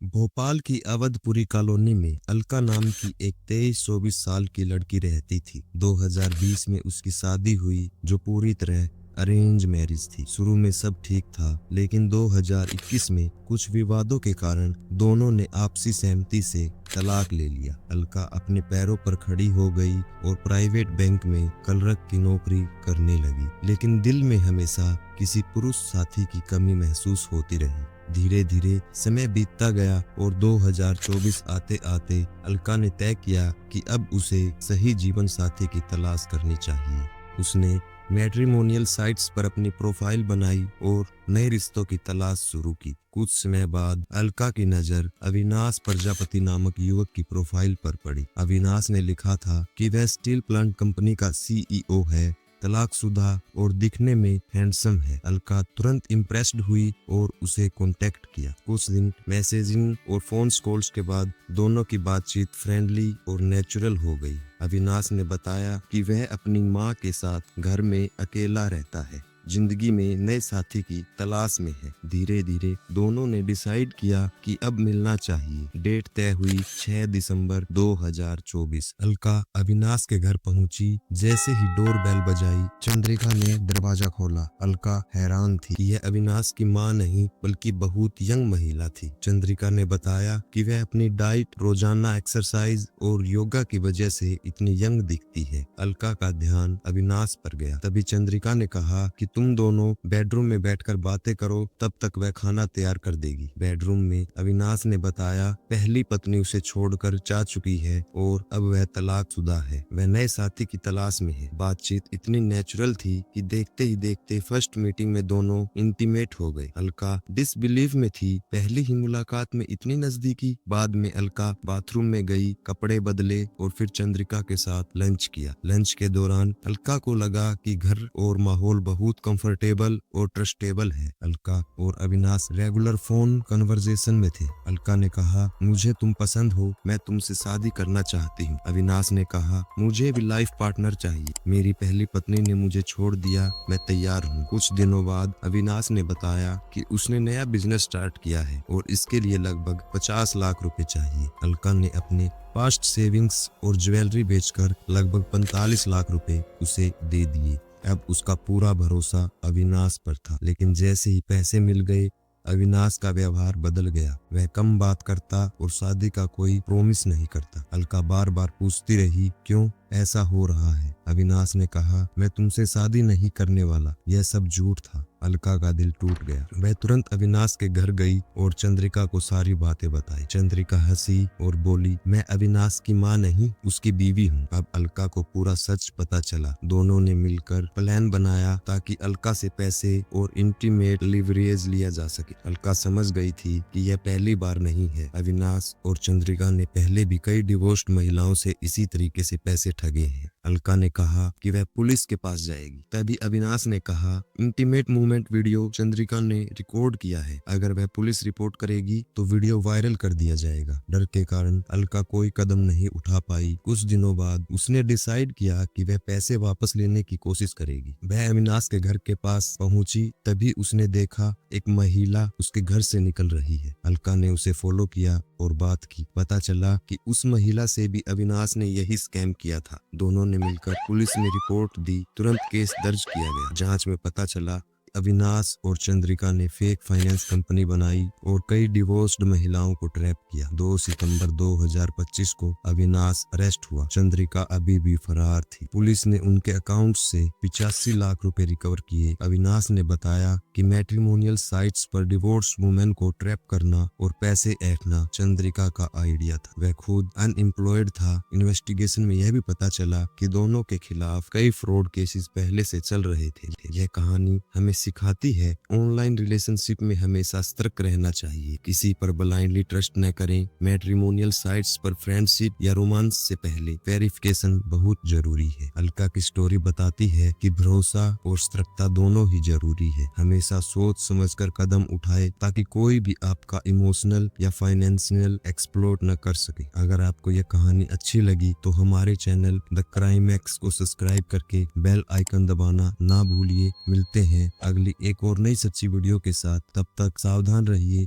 भोपाल की अवधपुरी कॉलोनी में अलका नाम की एक 23-24 साल की लड़की रहती थी। 2020 में उसकी शादी हुई जो पूरी तरह अरेंज मैरिज थी। शुरू में सब ठीक था, लेकिन 2021 में कुछ विवादों के कारण दोनों ने आपसी सहमति से तलाक ले लिया। अलका अपने पैरों पर खड़ी हो गई और प्राइवेट बैंक में क्लर्क की नौकरी करने लगी, लेकिन दिल में हमेशा किसी पुरुष साथी की कमी महसूस होती रही। धीरे धीरे समय बीतता गया और 2024 आते आते अलका ने तय किया कि अब उसे सही जीवन साथी की तलाश करनी चाहिए। उसने मैट्रिमोनियल साइट्स पर अपनी प्रोफाइल बनाई और नए रिश्तों की तलाश शुरू की। कुछ समय बाद अलका की नजर अविनाश प्रजापति नामक युवक की प्रोफाइल पर पड़ी। अविनाश ने लिखा था कि वह स्टील प्लांट कंपनी का CEO है, तलाकशुदा और दिखने में हैंडसम है। अलका तुरंत इम्प्रेस्ड हुई और उसे कांटेक्ट किया। कुछ दिन मैसेजिंग और फोन कॉल्स के बाद दोनों की बातचीत फ्रेंडली और नेचुरल हो गई। अविनाश ने बताया कि वह अपनी मां के साथ घर में अकेला रहता है, जिंदगी में नए साथी की तलाश में है। धीरे धीरे दोनों ने डिसाइड किया कि अब मिलना चाहिए। डेट तय हुई 6 दिसंबर 2024। अलका अविनाश के घर पहुंची। जैसे ही डोर बेल बजाई, चंद्रिका ने दरवाजा खोला। अलका हैरान थी कि यह अविनाश की मां नहीं बल्कि बहुत यंग महिला थी। चंद्रिका ने बताया कि वह अपनी डाइट, रोजाना एक्सरसाइज और योगा की वजह से इतनी यंग दिखती है। अलका का ध्यान अविनाश पर गया। तभी चंद्रिका ने कहा कि तुम दोनों बेडरूम में बैठकर बातें करो, तब तक वह खाना तैयार कर देगी। बेडरूम में अविनाश ने बताया पहली पत्नी उसे छोड़कर जा चुकी है और अब वह तलाकशुदा है। वह नए साथी की तलाश में है। बातचीत इतनी नेचुरल थी कि देखते ही देखते फर्स्ट मीटिंग में दोनों इंटीमेट हो गए। अलका डिसबिलीव में थी, पहली ही मुलाकात में इतनी नजदीकी। बाद में अलका बाथरूम में गई, कपड़े बदले और फिर चंद्रिका के साथ लंच किया। लंच के दौरान अलका को लगा कि घर और माहौल बहुत कंफर्टेबल और ट्रस्टेबल है। अलका और अविनाश रेगुलर फोन कन्वर्सेशन में थे। अलका ने कहा, मुझे तुम पसंद हो, मैं तुमसे शादी करना चाहती हूँ। अविनाश ने कहा, मुझे भी लाइफ पार्टनर चाहिए, मेरी पहली पत्नी ने मुझे छोड़ दिया, मैं तैयार हूँ। कुछ दिनों बाद अविनाश ने बताया कि उसने नया बिजनेस स्टार्ट किया है और इसके लिए लगभग 50 लाख रुपए चाहिए। अलका ने अपने पास्ट सेविंग्स और ज्वेलरी बेचकर लगभग 45 लाख रुपए उसे दे दिए। अब उसका पूरा भरोसा अविनाश पर था, लेकिन जैसे ही पैसे मिल गए अविनाश का व्यवहार बदल गया। वह कम बात करता और शादी का कोई प्रॉमिस नहीं करता। अलका बार बार पूछती रही, क्यों ऐसा हो रहा है? अविनाश ने कहा, मैं तुमसे शादी नहीं करने वाला, यह सब झूठ था। अलका का दिल टूट गया। वह तुरंत अविनाश के घर गई और चंद्रिका को सारी बातें बताई। चंद्रिका हंसी और बोली, मैं अविनाश की मां नहीं, उसकी बीवी हूँ। अब अलका को पूरा सच पता चला। दोनों ने मिलकर प्लान बनाया ताकि अलका से पैसे और इंटीमेट लिवरेज लिया जा सके। अलका समझ गई थी कि यह पहली बार नहीं है। अविनाश और चंद्रिका ने पहले भी कई डिवोर्स्ड महिलाओं से इसी तरीके से पैसे ठगे हैं। अलका ने कहा कि वह पुलिस के पास जाएगी। तभी अविनाश ने कहा, इंटीमेट मूवमेंट वीडियो चंद्रिका ने रिकॉर्ड किया है, अगर वह पुलिस रिपोर्ट करेगी तो वीडियो वायरल कर दिया जाएगा। डर के कारण अलका कोई कदम नहीं उठा पाई। कुछ दिनों बाद उसने डिसाइड किया कि वह पैसे वापस लेने की कोशिश करेगी। वह अविनाश के घर के पास पहुंची, तभी उसने देखा एक महिला उसके घर से निकल रही है। अलका ने उसे फॉलो किया और बात की। पता चला कि उस महिला से भी अविनाश ने यही स्कैम किया था। दोनों ने मिलकर पुलिस में रिपोर्ट दी। तुरंत केस दर्ज किया गया। जांच में पता चला अविनाश और चंद्रिका ने फेक फाइनेंस कंपनी बनाई और कई डिवोर्स्ड महिलाओं को ट्रैप किया। 2 सितंबर 2025 को अविनाश अरेस्ट हुआ। चंद्रिका अभी भी फरार थी। पुलिस ने उनके अकाउंट से 85 लाख रुपए रिकवर किए। अविनाश ने बताया कि मैट्रिमोनियल साइट्स पर डिवोर्स वुमेन को ट्रैप करना और पैसे ऐंठना चंद्रिका का आइडिया था। वह खुद अनएम्प्लॉयड था। इन्वेस्टिगेशन में यह भी पता चला कि दोनों के खिलाफ कई फ्रॉड केसेस पहले से चल रहे थे। यह कहानी हमें सिखाती है, ऑनलाइन रिलेशनशिप में हमेशा सतर्क रहना चाहिए। किसी पर ब्लाइंडली ट्रस्ट न करें। मैट्रिमोनियल साइट्स पर फ्रेंडशिप या रोमांस से पहले वेरिफिकेशन बहुत जरूरी है। अलका की स्टोरी बताती है कि भरोसा और सतर्कता दोनों ही जरूरी है। हमेशा सोच समझकर कदम उठाए ताकि कोई भी आपका इमोशनल या फाइनेंशियल एक्सप्लॉइट न कर सके। अगर आपको यह कहानी अच्छी लगी तो हमारे चैनल द क्राइमैक्स को सब्सक्राइब करके बेल आइकन दबाना ना भूलिए। मिलते हैं अगली एक और नई सच्ची वीडियो के साथ। तब तक सावधान रहिए।